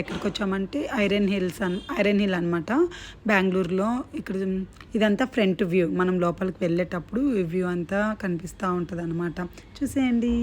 ఎక్కడికి వచ్చామంటే iron hill అనమాట బెంగళూరులో. ఇక్కడ ఇదంతా ఫ్రంట్ వ్యూ. మనం లోపలికి వెళ్ళేటప్పుడు ఈ వ్యూ అంతా కనిపిస్తూ ఉంటుంది అనమాట. చూసేయండి.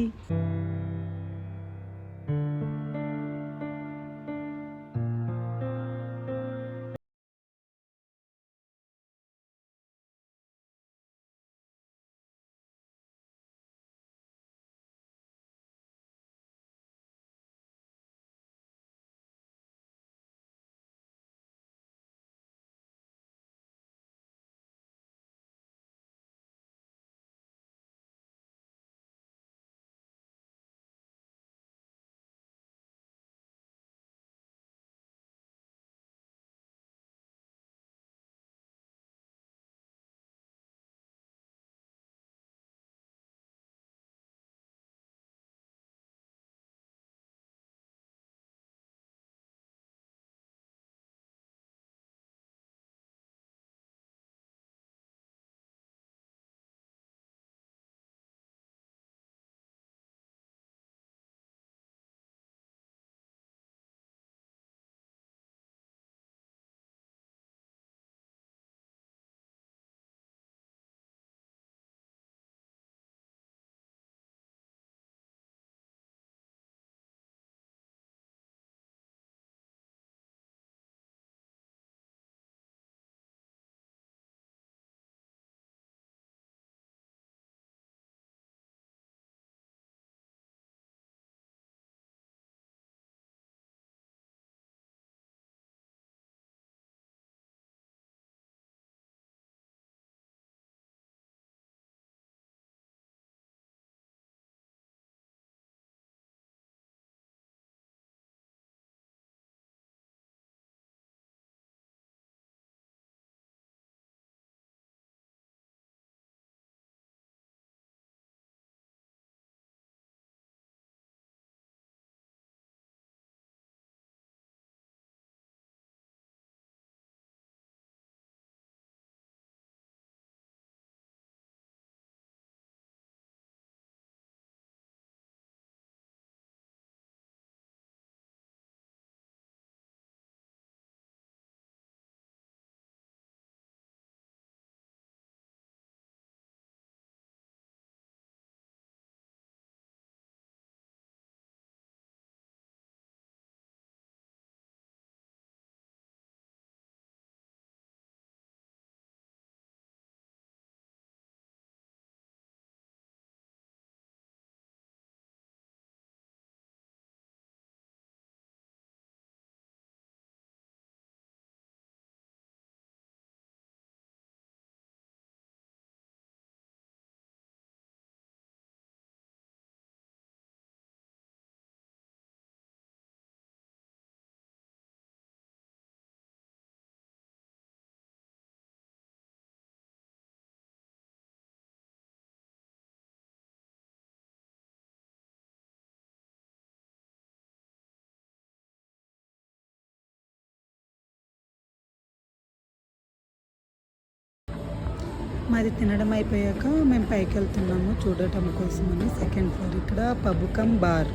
మాది తినడం అయిపోయాక మేము పైకి వెళ్తున్నాము చూడటం కోసమని. సెకండ్ ఫ్లోర్ ఇక్కడ పబ్ కమ్ బార్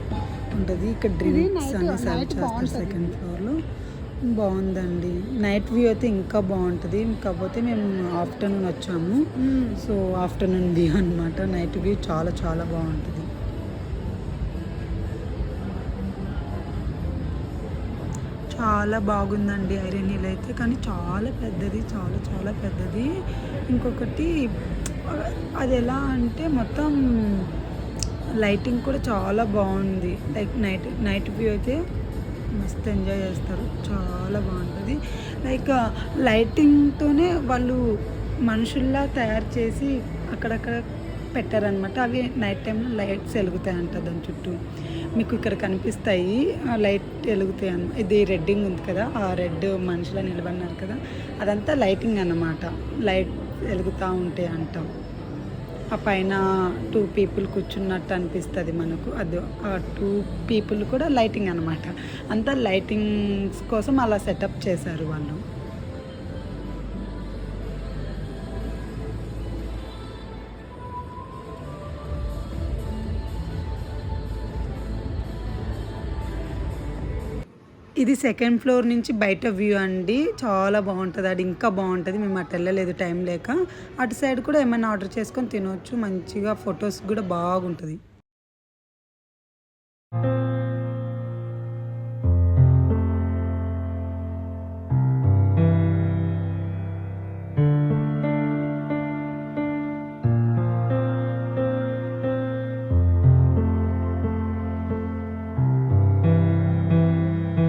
ఉంటుంది. ఇక్కడ డ్రింక్స్ అన్ని సర్వ్ చేస్తారు సెకండ్ ఫ్లోర్లో. బాగుందండి. నైట్ వ్యూ అయితే ఇంకా బాగుంటుంది. కాకపోతే మేము ఆఫ్టర్నూన్ వచ్చాము. సో ఆఫ్టర్నూన్ వ్యూ అనమాట. నైట్ వ్యూ చాలా చాలా బాగుంటుంది. చాలా బాగుందండి ఐరన్ హిల్ అయితే. కానీ చాలా పెద్దది, చాలా చాలా పెద్దది. ఇంకొకటి అది ఎలా అంటే మొత్తం లైటింగ్ కూడా చాలా బాగుంది. లైక్ నైట్ వ్యూ అయితే మస్తు ఎంజాయ్ చేస్తారు. చాలా బాగుంటుంది. లైక్ లైటింగ్తోనే వాళ్ళు మనుషుల్లా తయారు చేసి అక్కడక్కడ పెట్టారనమాట. అవి నైట్ టైంలో లైట్స్ వెలుగుతాయి అంట దాని చుట్టూ. మీకు ఇక్కడ కనిపిస్తాయి లైట్ వెలుగుతాయి అన్నమాట. ఇది రెడ్డింగ్ ఉంది కదా, ఆ రెడ్ మనుషులు నిలబడినారు కదా, అదంతా లైటింగ్ అన్నమాట. లైట్ వెలుగుతూ ఉంటాయి అంట. ఆ పైన 2 పీపుల్ కూర్చున్నట్టు అనిపిస్తుంది మనకు. అది ఆ 2 పీపుల్ కూడా లైటింగ్ అనమాట. అంతా లైటింగ్స్ కోసం అలా సెటప్ చేశారు వాళ్ళు. ఇది సెకండ్ ఫ్లోర్ నుంచి బయట వ్యూ అండి. చాలా బాగుంటుంది. అది ఇంకా బాగుంటుంది. మేము అటు వెళ్ళలేదు టైం లేక. అటు సైడ్ కూడా ఏమైనా ఆర్డర్ చేసుకొని తినవచ్చు. మంచిగా ఫొటోస్ కూడా బాగుంటుంది.